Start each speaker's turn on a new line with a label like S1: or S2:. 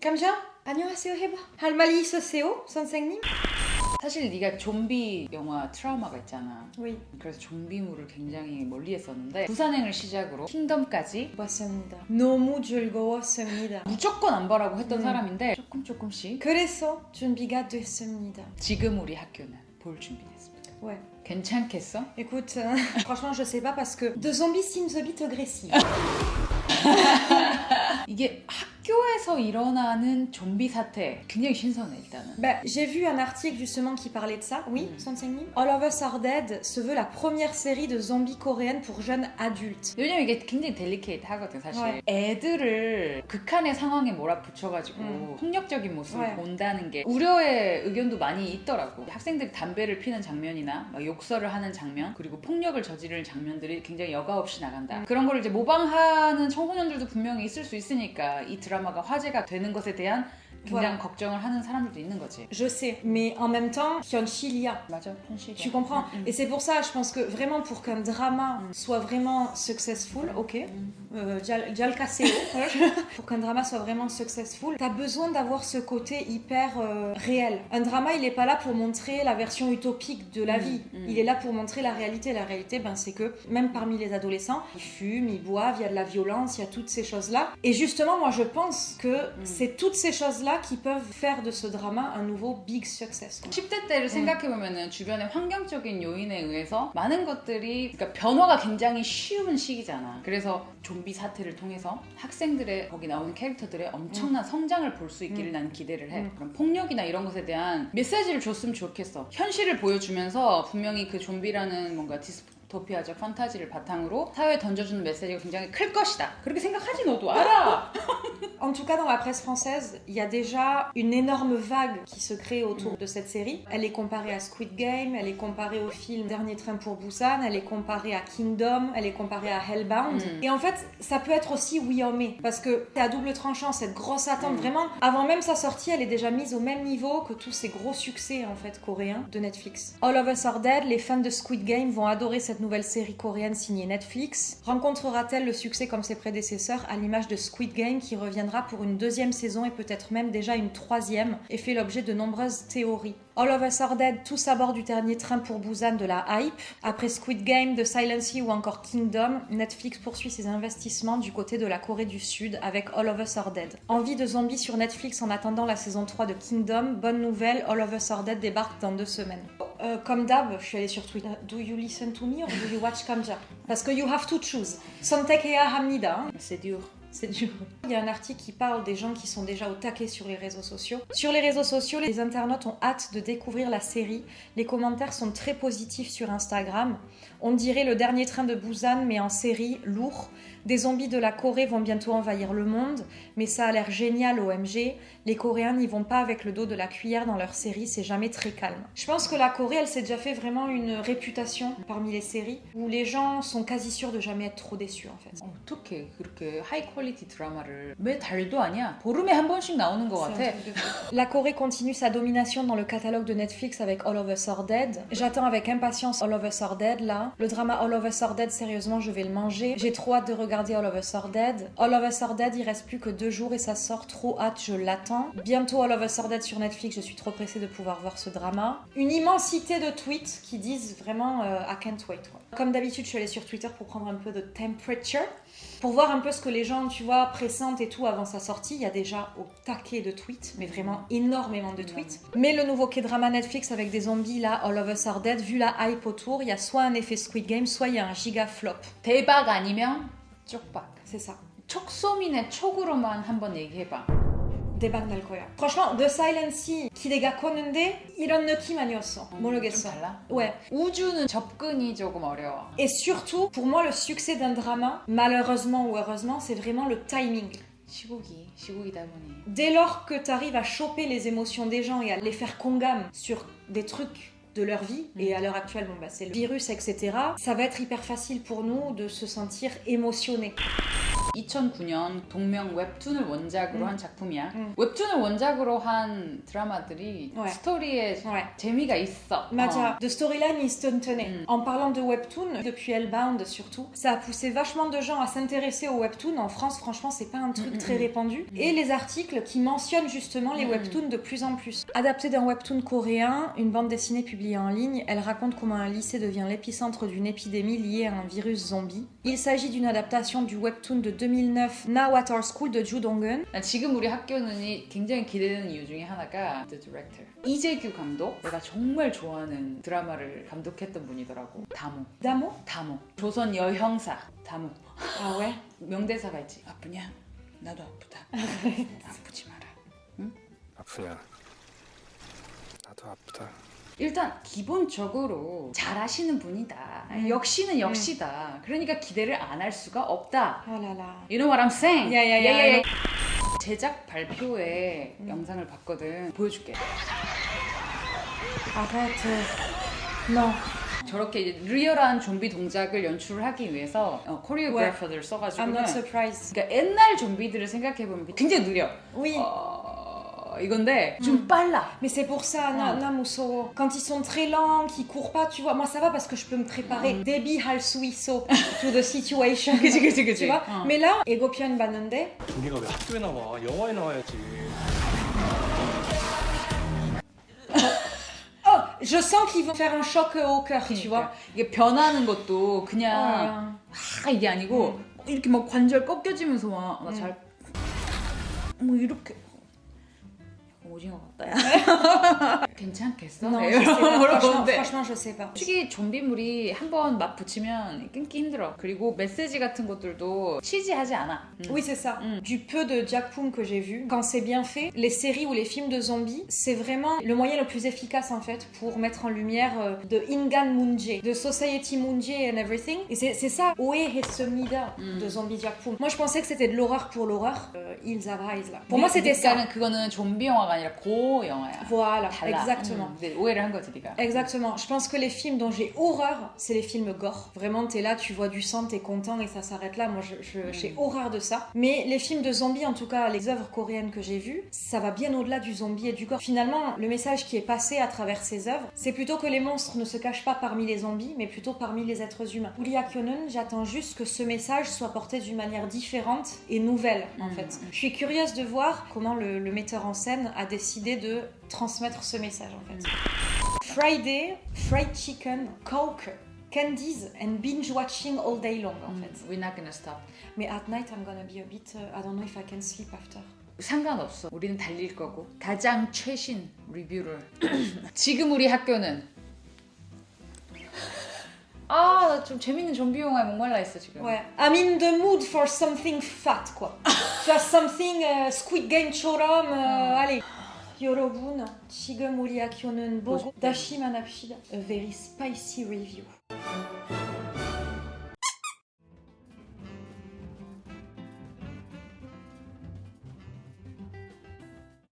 S1: 감자? 안녕하세요 해봐. 할 말이 있으세요, 선생님?
S2: 사실 네가 좀비 영화 트라우마가 있잖아.
S1: Oui.
S2: 그래서 좀비물을 굉장히 멀리했었는데 부산행을 시작으로 킹덤까지
S1: 봤습니다. 너무 즐거웠습니다.
S2: 무조건 안 봐라고 했던 사람인데 조금씩
S1: 그래서 준비가 됐습니다.
S2: 지금 우리 학교는 볼 준비됐습니다.
S1: Ouais.
S2: 괜찮겠어?
S1: Écoute, franchement je sais pas parce que de zombies c'est une bit agressive.
S2: 이게 학교에서 일어나는 좀비 사태 굉장히 신선해 일단은.
S1: Bah, j'ai vu un article justement qui parlait de ça. Oui, 선생님? All of Us Are Dead se veut la première série de zombies coréenne pour jeunes adultes.
S2: 왜냐면 이게 굉장히 델리케이트 하거든 사실.
S1: 네.
S2: 애들을 극한의 상황에 몰아붙여가지고 폭력적인 모습을
S1: 네.
S2: 본다는 게 우려의 의견도 많이 있더라고. 학생들이 담배를 피는 장면이나 막 욕설을 하는 장면 그리고 폭력을 저지르는 장면들이 굉장히 여과 없이 나간다. 그런 걸 이제 모방하는 청소년들도 분명히 있을 수 있으니까 이 드라마가 화제가 되는 것에 대한 굉장히 걱정을 하는 사람들도 있는 거지.
S1: Je sais, mais en même temps, 현실이야.
S2: 맞아, 현실이야.
S1: Tu comprends? Et c'est pour ça, je pense que vraiment pour qu'un drama soit vraiment successful, ok, déjà le cassé, pour qu'un drama soit vraiment successful, t'as besoin d'avoir ce côté hyper réel. Un drama, il est pas là pour montrer la version utopique de la vie, il est là pour montrer la réalité. La réalité, ben, c'est que même parmi les adolescents, ils fument, ils boivent, il y a de la violence, il y a toutes ces choses-là. Et justement, moi je pense que c'est toutes ces choses-là qui peuvent faire de ce drama un nouveau big success.
S2: 10대 때를 생각해보면 주변의 환경적인 요인에 의해서 많은 것들이 그러니까 변화가 굉장히 쉬운 시기잖아. 그래서 좀비 사태를 통해서 학생들의 거기 나오는 캐릭터들의 엄청난 성장을 볼 수 있기를 나는 기대를 해. 그럼 폭력이나 이런 것에 대한 메시지를 줬으면 좋겠어. 현실을 보여주면서 분명히 그 좀비라는 뭔가 디스토피아적 판타지를 바탕으로 사회에 던져주는 메시지가 굉장히 클 것이다. 그렇게 생각하지 너도 알아.
S1: En tout cas, dans la presse française, il y a déjà une énorme vague qui se crée autour de cette série. Elle est comparée à Squid Game, elle est comparée au film Dernier train pour Busan, elle est comparée à Kingdom, elle est comparée à Hellbound. Et en fait, ça peut être aussi oui or mais, parce que c'est à double tranchant, cette grosse attente. Vraiment, avant même sa sortie, elle est déjà mise au même niveau que tous ces gros succès en fait coréens de Netflix. All of Us Are Dead, les fans de Squid Game vont adorer cette nouvelle série coréenne signée Netflix. Rencontrera-t-elle le succès comme ses prédécesseurs à l'image de Squid Game qui reviendra pour une deuxième saison et peut-être même déjà une troisième et fait l'objet de nombreuses théories. All of Us Are Dead, tous à bord du dernier train pour Busan de la hype. Après Squid Game, The Silent Sea ou encore Kingdom, Netflix poursuit ses investissements du côté de la Corée du Sud avec All of Us Are Dead. Envie de zombies sur Netflix en attendant la saison 3 de Kingdom. Bonne nouvelle, All of Us Are Dead débarque dans 2 semaines. Comme d'hab, je suis allée sur Twitter. Do you listen to me or do you watch Kamja? Parce que you have to choose. 선택해야 합니다.
S2: C'est dur.
S1: C'est dur. Il y a un article qui parle des gens qui sont déjà au taquet sur les réseaux sociaux. Sur les réseaux sociaux, les internautes ont hâte de découvrir la série. Les commentaires sont très positifs sur Instagram. On dirait le dernier train de Busan, mais en série, lourd. Des zombies de la Corée vont bientôt envahir le monde, mais ça a l'air génial, OMG. Les Coréens n'y vont pas avec le dos de la cuillère dans leur série, c'est jamais très calme. Je pense que la Corée, elle s'est déjà fait vraiment une réputation parmi les séries, où les gens sont quasi sûrs de jamais être trop déçus, en fait.
S2: 어떻게 그렇게 하이 퀄리티 드라마를 매 달도 아니야? 보름에 한 번씩 나오는 것 같아.
S1: La Corée continue sa domination dans le catalogue de Netflix avec All of Us Are Dead. J'attends avec impatience All of Us Are Dead, là. Le drama All of Us Are Dead, sérieusement, je vais le manger. J'ai trop hâte de regarder All of Us Are Dead. All of Us Are Dead, il reste plus que 2 jours et ça sort. Trop hâte, je l'attends. Bientôt All of Us Are Dead sur Netflix, je suis trop pressée de pouvoir voir ce drama. Une immensité de tweets qui disent vraiment I can't wait. Ouais. Comme d'habitude, je suis allée sur Twitter pour prendre un peu de temperature, pour voir un peu ce que les gens, tu vois, pressentent et tout avant sa sortie. Il y a déjà au taquet de tweets, mais vraiment énormément de tweets. Mais le nouveau K-drama Netflix avec des zombies, là, All of Us Are Dead, vu la hype autour, il y a soit un effet Squid Game, soit il y a un giga flop.
S2: 대박 아니면 쪽박.
S1: C'est ça.
S2: 촉소민의 촉으로만 한번 얘기해봐.
S1: 대박 날 거야. Franchement, The Silent Sea 기대가 컸는데 이런 느낌 아니었어. 모르겠어.
S2: 좀 달라?
S1: Ouais.
S2: 우주는 접근이 조금 어려워.
S1: Et surtout, pour moi, le succès d'un drama, malheureusement ou heureusement, c'est vraiment le timing.
S2: 시국이다 보니.
S1: Dès lors que tu arrives à choper les émotions des gens et à les faire congames sur des trucs de leur vie, et à l'heure actuelle, bon, bah, c'est le virus, etc., ça va être hyper facile pour nous de se sentir émotionnés.
S2: 2009년 동명 웹툰을 원작으로 한 작품이야. 웹툰을 원작으로 한 드라마들이
S1: Ouais.
S2: 스토리에
S1: Ouais.
S2: 재미가 있어.
S1: Mathia, de storyline instantanée. En parlant de webtoon, depuis Hellbound surtout, ça a poussé vachement de gens à s'intéresser aux webtoons. En France, franchement, c'est pas un truc très répandu. Et les articles qui mentionnent justement les webtoons de plus en plus. Adapté d'un webtoon coréen, une bande dessinée publiée en ligne, elle raconte comment un lycée devient l'épicentre d'une épidémie liée à un virus zombie. Il s'agit d'une adaptation du webtoon de 2009 Now at Our School de Ju Dong-eun.
S2: 난 지금 우리 학교는이 굉장히 기대되는 이유 중에 하나가 The Director. 이재규 감독. 내가 정말 좋아하는 드라마를 감독했던 분이더라고. 다모.
S1: Damo?
S2: 다모. 조선 여형사. 다모.
S1: Ah ouais?
S2: 명대사가 있지. 아프냐? 나도 아프다. 아프지 마라. 응?
S3: 아프냐? 나도 아프다.
S2: 일단 기본적으로 잘하시는 분이다. 역시는 역시다. 그러니까 기대를 안 할 수가 없다.
S1: Oh là là.
S2: You know what I'm saying?
S1: 야야야.
S2: 제작 발표회 영상을 봤거든. 보여줄게.
S1: Arrête. Non.
S2: 저렇게 이제 리얼한 좀비 동작을 연출을 하기 위해서 코리오그래퍼들을
S1: I'm
S2: 써가지고는
S1: not surprised.
S2: 그러니까 옛날 좀비들을 생각해보면 굉장히 느려.
S1: Oui.
S2: 이건데 좀 빨라.
S1: Mais c'est pour ça, Namusoro. Quand ils sont très lents, qu'ils courent pas, tu vois. Moi, ça va parce que je peux me préparer. Debbie Halsuiso to the situation.
S2: 그치.
S1: Tu vois. Mais là, Egopion Banande.
S3: 종이가 왜 학교에 나와? 영화에 나와야지.
S1: Oh, je sens qu'ils vont faire un choc au cœur, tu vois.
S2: 이게 변하는 것도 그냥 이게 아니고 이렇게 막 관절 꺾여지면서 막나잘 뭐 이렇게 오징어 같다 야. 괜찮겠어?
S1: Non, je sais pas.
S2: 물어보는데
S1: Franchement, je sais pas.
S2: 솔직히 좀비물이 한번 맛 붙이면 끊기 힘들어. 그리고 메시지 같은 것들도 치지하지 않아.
S1: Oui, c'est ça. Du peu de Jakpum que j'ai vu, quand c'est bien fait, les séries ou les films de zombies, c'est vraiment le moyen le plus efficace en fait pour mettre en lumière de Ingan Munje, de Society Munje and everything. Et c'est ça, Oe Hesumida de Zombie Jakpum. Moi, je pensais que c'était de l'horreur pour l'horreur. Hills Have Eyes là. Pour moi, c'était ça.
S2: 그거는 좀비 영화가 아니라 고 영화야.
S1: Voilà,
S2: 달라.
S1: exactement.
S2: 근데 오해를 한 거지 네가.
S1: Exactement. Je pense que les films dont j'ai horreur, c'est les films gore. Vraiment, t'es là, tu vois du sang, t'es content et ça s'arrête là. Moi, j'ai horreur de ça. Mais les films de zombies, en tout cas, les œuvres coréennes que j'ai vues, ça va bien au-delà du zombie et du gore. Finalement, le message qui est passé à travers ces œuvres, c'est plutôt que les monstres ne se cachent pas parmi les zombies, mais plutôt parmi les êtres humains. Uri Akyonen, j'attends juste que ce message soit porté d'une manière différente et nouvelle, en fait. Je suis curieuse de voir comment le metteur en scène a décidé de transmettre ce message, en fait. Friday, fried chicken, coke, candies and binge watching all day long, en fait.
S2: We're not gonna stop.
S1: Mais at night I'm gonna be a bit, I don't know if I can sleep after.
S2: 상관없어. 우리는 달릴 거고. 가장 최신 리뷰를. 지금 우리 학교는. 나 좀 재밌는 좀비 영화에 목말라 있어 지금.
S1: Ouais. I'm in the mood for something fat, quoi. Tu vois, something Squid Game처럼, allez. 여러분, 지금 우리 학교는 보고 다시 만납시다. A very spicy review.